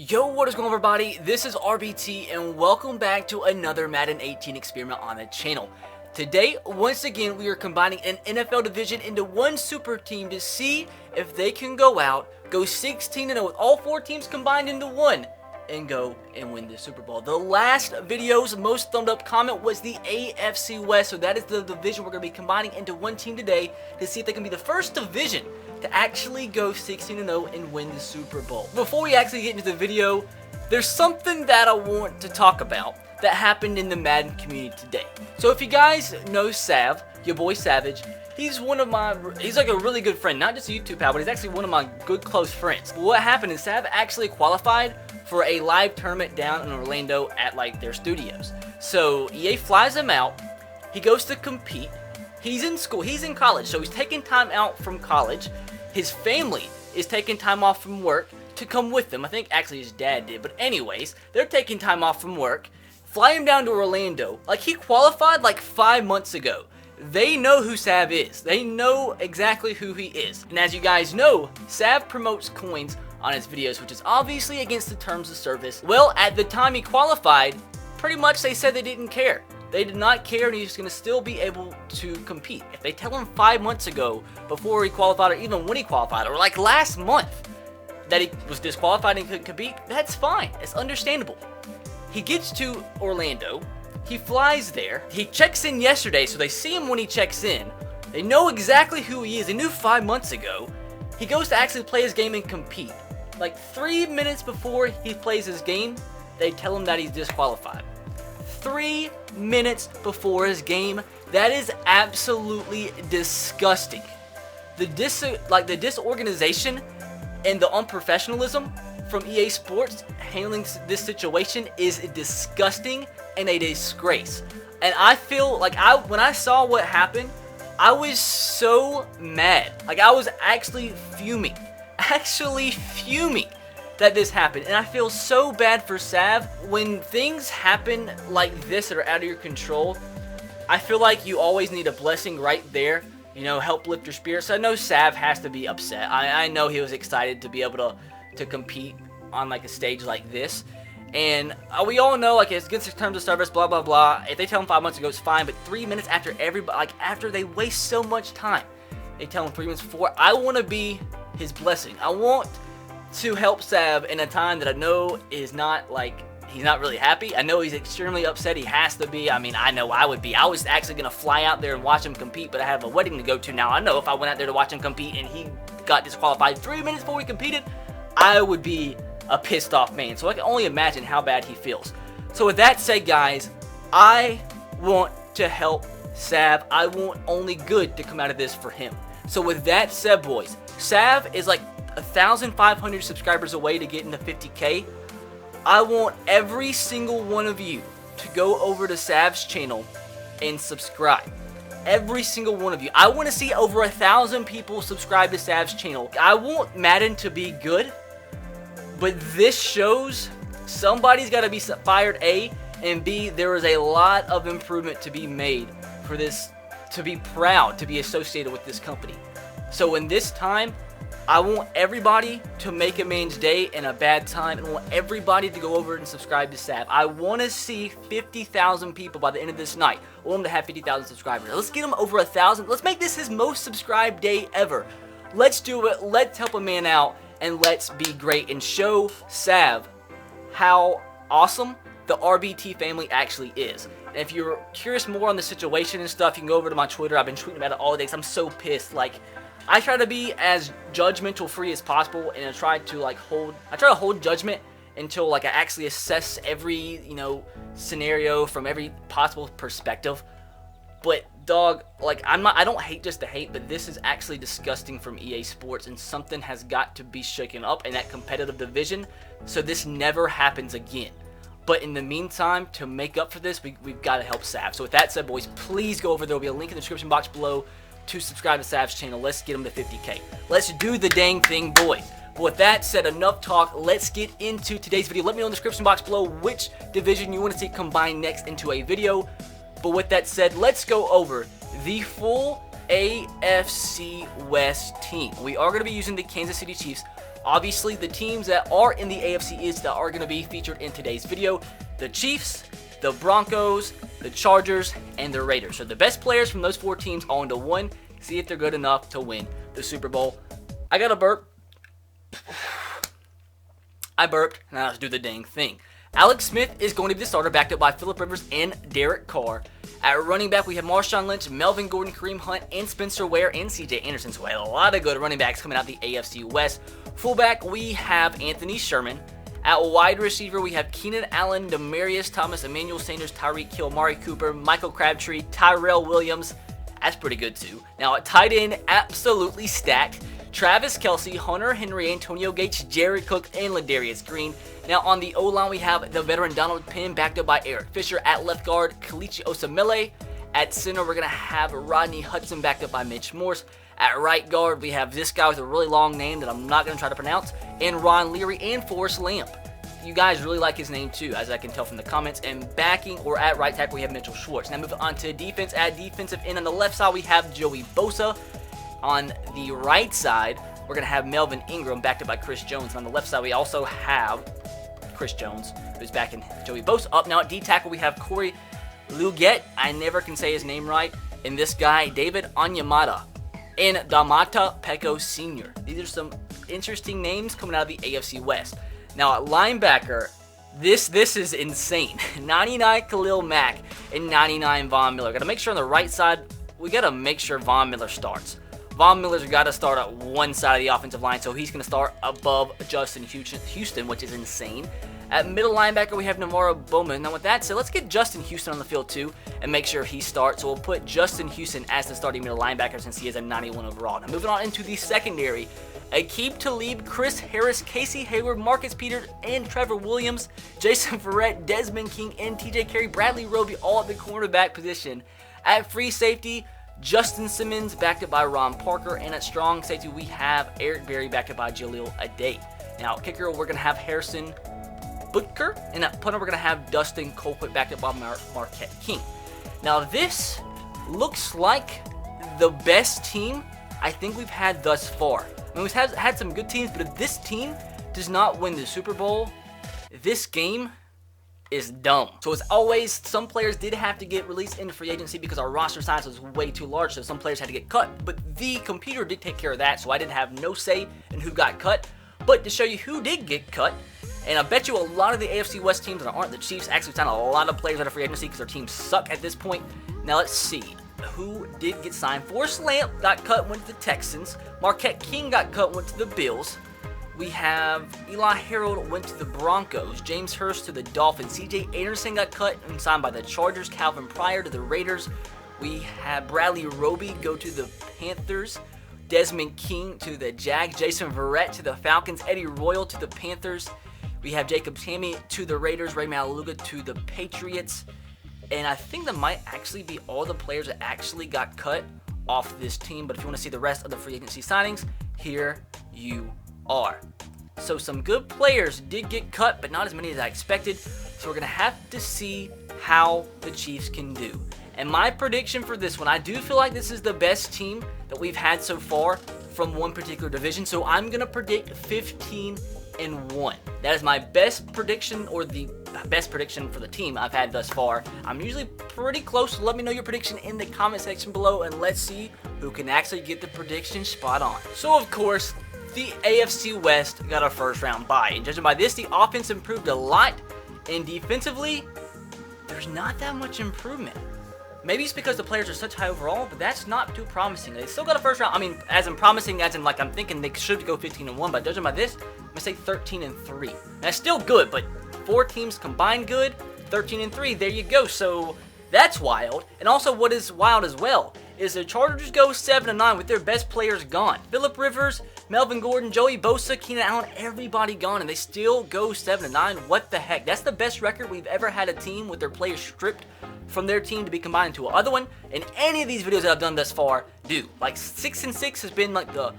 Yo, what is going on, everybody? This is RBT and welcome back to another Madden 18 experiment on the channel. Today, once again, we are combining an NFL division into one super team to see if they can go 16-0 with all four teams combined into one and go and win the Super Bowl. The last video's most thumbed up comment was the AFC West, so that is the division we're going to be combining into one team today to see if they can be the first division to actually go 16-0 and win the Super Bowl. Before we actually get into the video, there's something that I want to talk about that happened in the Madden community today. So if you guys know Sav, your boy Savage, he's like a really good friend, not just a YouTube pal, but he's actually one of my good close friends. What happened is Sav actually qualified for a live tournament down in Orlando at like their studios. So EA flies him out, he goes to compete, he's in school, he's in college, so he's taking time out from college. His family is taking time off from work to come with them. I think actually his dad did, but anyways, they're taking time off from work, fly him down to Orlando. Like, he qualified like 5 months ago. They know who Sav is. They know exactly who he is. And as you guys know, Sav promotes coins on his videos, which is obviously against the terms of service. Well, at the time he qualified, pretty much they said they didn't care. They did not care, and he's going to still be able to compete. If they tell him 5 months ago, before he qualified, or even when he qualified, or like last month, that he was disqualified and couldn't compete, that's fine. It's understandable. He gets to Orlando. He flies there. He checks in yesterday, so they see him when he checks in. They know exactly who he is. They knew 5 months ago. He goes to actually play his game and compete. Like 3 minutes before he plays his game, they tell him that he's disqualified. 3 minutes before his game. That is absolutely disgusting. The disorganization and the unprofessionalism from EA Sports handling this situation is disgusting and a disgrace. And I feel like when I saw what happened, I was so mad. Like, I was actually fuming that this happened, and I feel so bad for Sav. When things happen like this that are out of your control, I feel like you always need a blessing right there, you know, help lift your spirits. So I know Sav has to be upset. I know he was excited to be able to compete on like a stage like this, and we all know like it's against the terms of service, blah blah blah. If they tell him 5 months ago, it's fine, but 3 minutes after everybody, like after they waste so much time, they tell him 3 minutes before. I want to be his blessing. I want to help Sav in a time that I know is not like, he's not really happy. I know he's extremely upset. He has to be. I mean, I know I would be. I was actually going to fly out there and watch him compete, but I have a wedding to go to now. I know if I went out there to watch him compete and he got disqualified 3 minutes before he competed, I would be a pissed off man. So I can only imagine how bad he feels. So with that said, guys, I want to help Sav. I want only good to come out of this for him. So with that said, boys, Sav is like 1,500 subscribers away to get into 50K. I want every single one of you to go over to Sav's channel and subscribe. Every single one of you. I want to see over 1,000 people subscribe to Sav's channel. I want Madden to be good, but this shows somebody's got to be fired, A, and B, there is a lot of improvement to be made for this to be proud to be associated with this company. So in this time, I want everybody to make a man's day in a bad time, and I want everybody to go over and subscribe to Sav. I want to see 50,000 people by the end of this night. I want him to have 50,000 subscribers. Let's get him over 1,000. Let's make this his most subscribed day ever. Let's do it. Let's help a man out, and let's be great and show Sav how awesome the RBT family actually is. And if you're curious more on the situation and stuff, you can go over to my Twitter. I've been tweeting about it all day because I'm so pissed. Like, I try to be as judgmental free as possible, and I try to hold judgment until like I actually assess every, you know, scenario from every possible perspective. But dog, like, I don't hate just to hate, but this is actually disgusting from EA Sports, and something has got to be shaken up in that competitive division so this never happens again. But in the meantime, to make up for this, we've got to help Sav. So with that said, boys, please go over. There will be a link in the description box below to subscribe to Sav's channel. Let's get him to 50K. Let's do the dang thing, boys. But with that said, enough talk. Let's get into today's video. Let me know in the description box below which division you want to see combined next into a video. But with that said, let's go over the full AFC West team. We are going to be using the Kansas City Chiefs. Obviously, the teams that are in the AFC East that are going to be featured in today's video: the Chiefs, the Broncos, the Chargers, and the Raiders. So the best players from those 4 teams all into one. See if they're good enough to win the Super Bowl. I got a burp. I burped. Now let's do the dang thing. Alex Smith is going to be the starter, backed up by Phillip Rivers and Derek Carr. At running back, we have Marshawn Lynch, Melvin Gordon, Kareem Hunt, and Spencer Ware, and CJ Anderson. So we have a lot of good running backs coming out the AFC West. Fullback, we have Anthony Sherman. At wide receiver, we have Keenan Allen, Demaryius Thomas, Emmanuel Sanders, Tyreek Hill, Amari Cooper, Michael Crabtree, Tyrell Williams. That's pretty good too. Now at tight end, absolutely stacked: Travis Kelce, Hunter Henry, Antonio Gates, Jared Cook, and Ladarius Green. Now on the O-line, we have the veteran Donald Penn, backed up by Eric Fisher. At left guard, Kalichi Osemele. At center, we're going to have Rodney Hudson, backed up by Mitch Morse. At right guard, we have this guy with a really long name that I'm not going to try to pronounce, and Ron Leary and Forrest Lamp. You guys really like his name too, as I can tell from the comments. And backing, or at right tackle, we have Mitchell Schwartz. Now moving on to defense. At defensive end on the left side, we have Joey Bosa. On the right side, we're going to have Melvin Ingram, backed up by Chris Jones. And on the left side, we also have Chris Jones, who's backing Joey Bosa up. Now at D-tackle, we have Corey Luget. I never can say his name right. And this guy, David Onyemata. And Damata Peko Sr. These are some interesting names coming out of the AFC West. Now at linebacker, this is insane. 99 Khalil Mack and 99 Von Miller. Got to make sure on the right side, we got to make sure Von Miller starts. Von Miller's got to start at one side of the offensive line, so he's going to start above Justin Houston, which is insane. At middle linebacker, we have Navarro Bowman. Now with that said, let's get Justin Houston on the field too and make sure he starts. So we'll put Justin Houston as the starting middle linebacker since he is a 91 overall. Now moving on into the secondary: Aqib Talib, Chris Harris, Casey Hayward, Marcus Peters, and Trevor Williams, Jason Verrett, Desmond King, and TJ Carey, Bradley Roby, all at the cornerback position. At free safety, Justin Simmons, backed up by Ron Parker. And at strong safety, we have Eric Berry, backed up by Jaleel Ade. Now at kicker, we're going to have Harrison Butker. And at punter, we're going to have Dustin Colquitt, backed up by Marquette King. Now this looks like the best team I think we've had thus far. I mean, we've had some good teams, but if this team does not win the Super Bowl, this game is dumb. So as always, some players did have to get released into free agency because our roster size was way too large, so some players had to get cut, but the computer did take care of that, so I didn't have no say in who got cut. But to show you who did get cut, and I bet you a lot of the AFC West teams that aren't the Chiefs actually signed a lot of players out of free agency because their teams suck at this point. Now let's see who did get signed. Forrest Lamp got cut, went to the Texans. Marquette King got cut, went to the Bills. We have Eli Harold went to the Broncos. James Hurst to the Dolphins. CJ Anderson got cut and signed by the Chargers. Calvin Pryor to the Raiders. We have Bradley Roby go to the Panthers. Desmond King to the Jags. Jason Verrett to the Falcons. Eddie Royal to the Panthers. We have Jacob Tamme to the Raiders. Ray Maluga to the Patriots. And I think that might actually be all the players that actually got cut off this team. But if you want to see the rest of the free agency signings, here you are. So some good players did get cut, but not as many as I expected. So we're going to have to see how the Chiefs can do. And my prediction for this one, I do feel like this is the best team that we've had so far from one particular division. So I'm going to predict 15-1. That is my best prediction, or the best prediction for the team I've had thus far. I'm usually pretty close, so let me know your prediction in the comment section below, and let's see who can actually get the prediction spot on. So of course, the AFC West got a first round bye, and judging by this, the offense improved a lot, and defensively, there's not that much improvement. Maybe it's because the players are such high overall, but that's not too promising. They still got a first round. I mean, as in promising, as in like I'm thinking they should go 15-1, but judging by this, I'm gonna say 13-3. That's still good, but 4 teams combined good, 13-3. There you go. So that's wild. And also, what is wild as well is the Chargers go 7-9 with their best players gone. Phillip Rivers, Melvin Gordon, Joey Bosa, Keenan Allen, everybody gone, and they still go 7-9. What the heck? That's the best record we've ever had a team with their players stripped from their team to be combined into another one. And any of these videos that I've done thus far do. Like 6-6 has been like the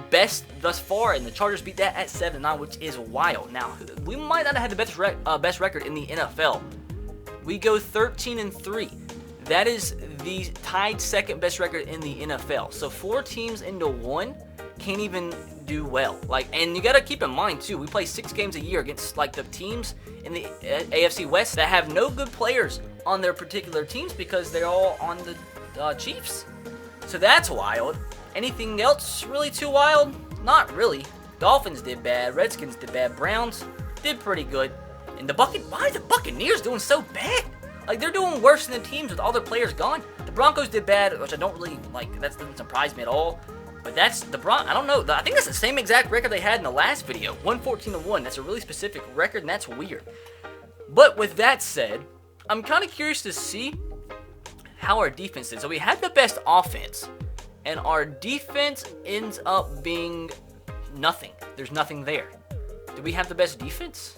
best thus far, and the Chargers beat that at 7-9, which is wild. Now, we might not have had the best record in the NFL. We go 13-3. That is the tied second best record in the NFL. So 4 teams into one can't even do well. And you got to keep in mind, too, we play 6 games a year against, the teams in the AFC West that have no good players on their particular teams because they're all on the Chiefs. So that's wild. Anything else really too wild? Not really. Dolphins did bad. Redskins did bad. Browns did pretty good. And why are the Buccaneers doing so bad? They're doing worse than the teams with all their players gone. The Broncos did bad, which I don't really like. That doesn't surprise me at all. But that's the I don't know. I think that's the same exact record they had in the last video. 114-1. That's a really specific record, and that's weird. But with that said, I'm kind of curious to see how our defense is. So we had the best offense, and our defense ends up being nothing. There's nothing there. Did we have the best defense?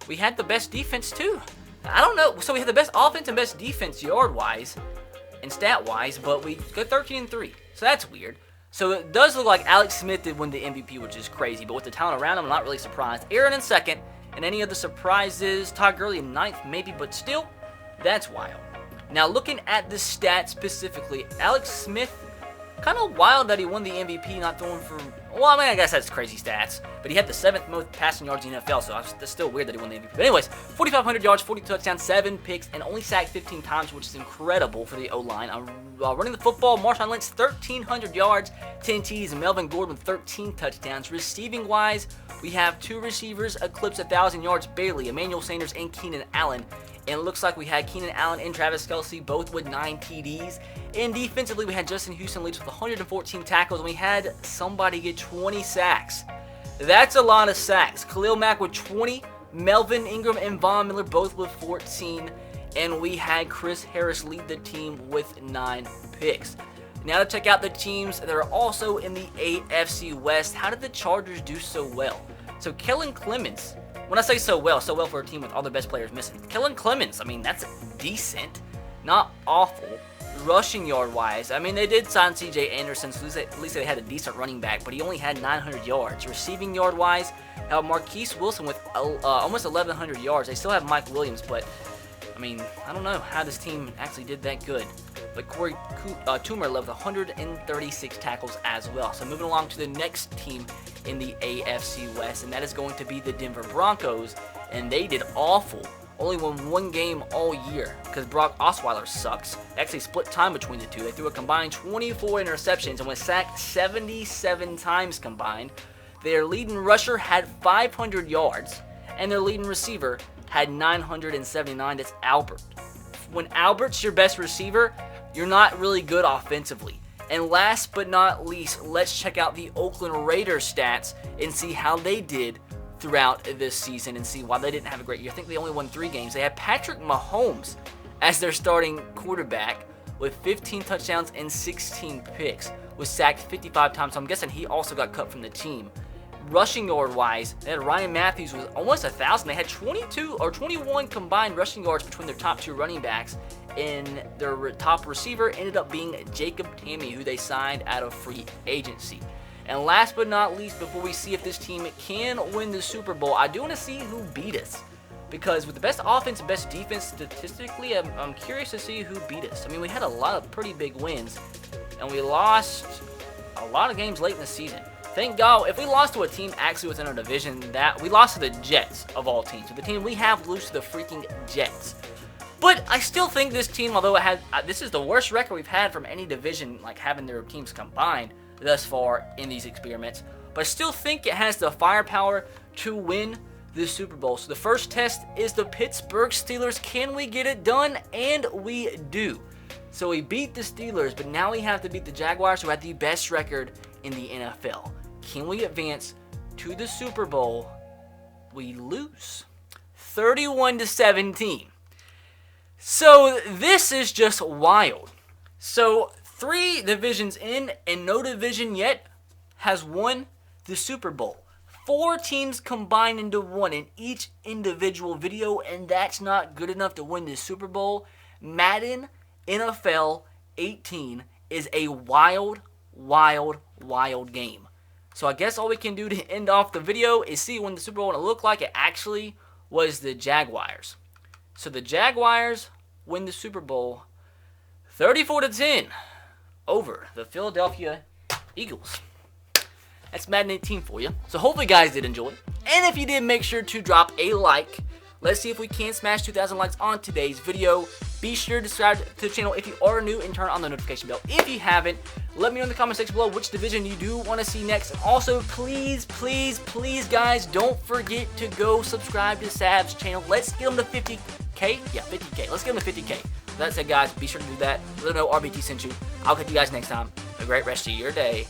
We had the best defense too. I don't know. So we had the best offense and best defense yard-wise and stat-wise, but we got 13-3. So that's weird. So it does look like Alex Smith did win the MVP, which is crazy. But with the talent around him, I'm not really surprised. Aaron in second, and any other surprises, Todd Gurley in ninth maybe, but still, that's wild. Now looking at the stats specifically, Alex Smith, kind of wild that he won the MVP, not throwing for, well, I mean, I guess that's crazy stats, but he had the 7th most passing yards in the NFL, so it's still weird that he won the MVP. But anyways, 4,500 yards, 40 touchdowns, 7 picks, and only sacked 15 times, which is incredible for the O-line. Running the football, Marshawn Lynch, 1,300 yards, 10 TDs, and Melvin Gordon with 13 touchdowns. Receiving-wise, we have 2 receivers eclipse 1,000 yards barely, Emmanuel Sanders and Keenan Allen. And it looks like we had Keenan Allen and Travis Kelce both with 9 TDs. And defensively, we had Justin Houston leads with 114 tackles, and we had somebody get 20 sacks. That's a lot of sacks. Khalil Mack with 20, Melvin Ingram and Von Miller both with 14, and we had Chris Harris lead the team with 9 picks. Now to check out the teams that are also in the AFC West. How did the Chargers do so well? So Kellen Clemens, when I say so well for a team with all their best players missing. Kellen Clemens, I mean, that's decent, not awful. Rushing yard-wise, I mean, they did sign C.J. Anderson, so at least they had a decent running back, but he only had 900 yards. Receiving yard-wise, Marquise Wilson with almost 1,100 yards. They still have Mike Williams, but, I mean, I don't know how this team actually did that good. But Corey Toomer led with 136 tackles as well. So moving along to the next team in the AFC West, and that is going to be the Denver Broncos, and they did awful. Only won 1 game all year because Brock Osweiler sucks. They actually split time between the two. They threw a combined 24 interceptions and was sacked 77 times combined. Their leading rusher had 500 yards, and their leading receiver had 979. That's Albert. When Albert's your best receiver, you're not really good offensively. And last but not least, let's check out the Oakland Raiders stats and see how they did throughout this season and see why they didn't have a great year. I think they only won 3 games. They had Patrick Mahomes as their starting quarterback with 15 touchdowns and 16 picks, was sacked 55 times, so I'm guessing he also got cut from the team. Rushing yard-wise, they had Ryan Matthews with almost 1,000. They had 22 or 21 combined rushing yards between their top 2 running backs, and their top receiver ended up being Jacob Tamme, who they signed out of free agency. And last but not least, before we see if this team can win the Super Bowl, I do want to see who beat us. Because with the best offense and best defense statistically, I'm curious to see who beat us. I mean, we had a lot of pretty big wins, and we lost a lot of games late in the season. Thank God, if we lost to a team actually within our division, that we lost to the Jets of all teams. So the team we have lose to the freaking Jets. But I still think this team, although it had, this is the worst record we've had from any division, like having their teams combined thus far in these experiments, but I still think it has the firepower to win the Super Bowl. So the first test is the Pittsburgh Steelers. Can we get it done? And we do. So we beat the Steelers, but now we have to beat the Jaguars, who had the best record in the NFL. Can we advance to the Super Bowl? We lose 31-17. So this is just wild. So 3 divisions in and no division yet has won the Super Bowl. 4 teams combined into 1 in each individual video, and that's not good enough to win the Super Bowl. Madden NFL 18 is a wild, wild, wild game. So I guess all we can do to end off the video is see when the Super Bowl looked like it actually was the Jaguars. So the Jaguars win the Super Bowl 34-10 over the Philadelphia Eagles. That's Madden 18 for you. So hopefully you guys did enjoy. And if you did, make sure to drop a like. Let's see if we can smash 2,000 likes on today's video. Be sure to subscribe to the channel if you are new and turn on the notification bell if you haven't. Let me know in the comment section below which division you do want to see next. And also, please, please, please, guys, don't forget to go subscribe to Sav's channel. Let's get him to 50K. Yeah, 50K. Let's get him to 50K. That said, guys, be sure to do that. Let him know RBT sent you. I'll catch you guys next time. Have a great rest of your day.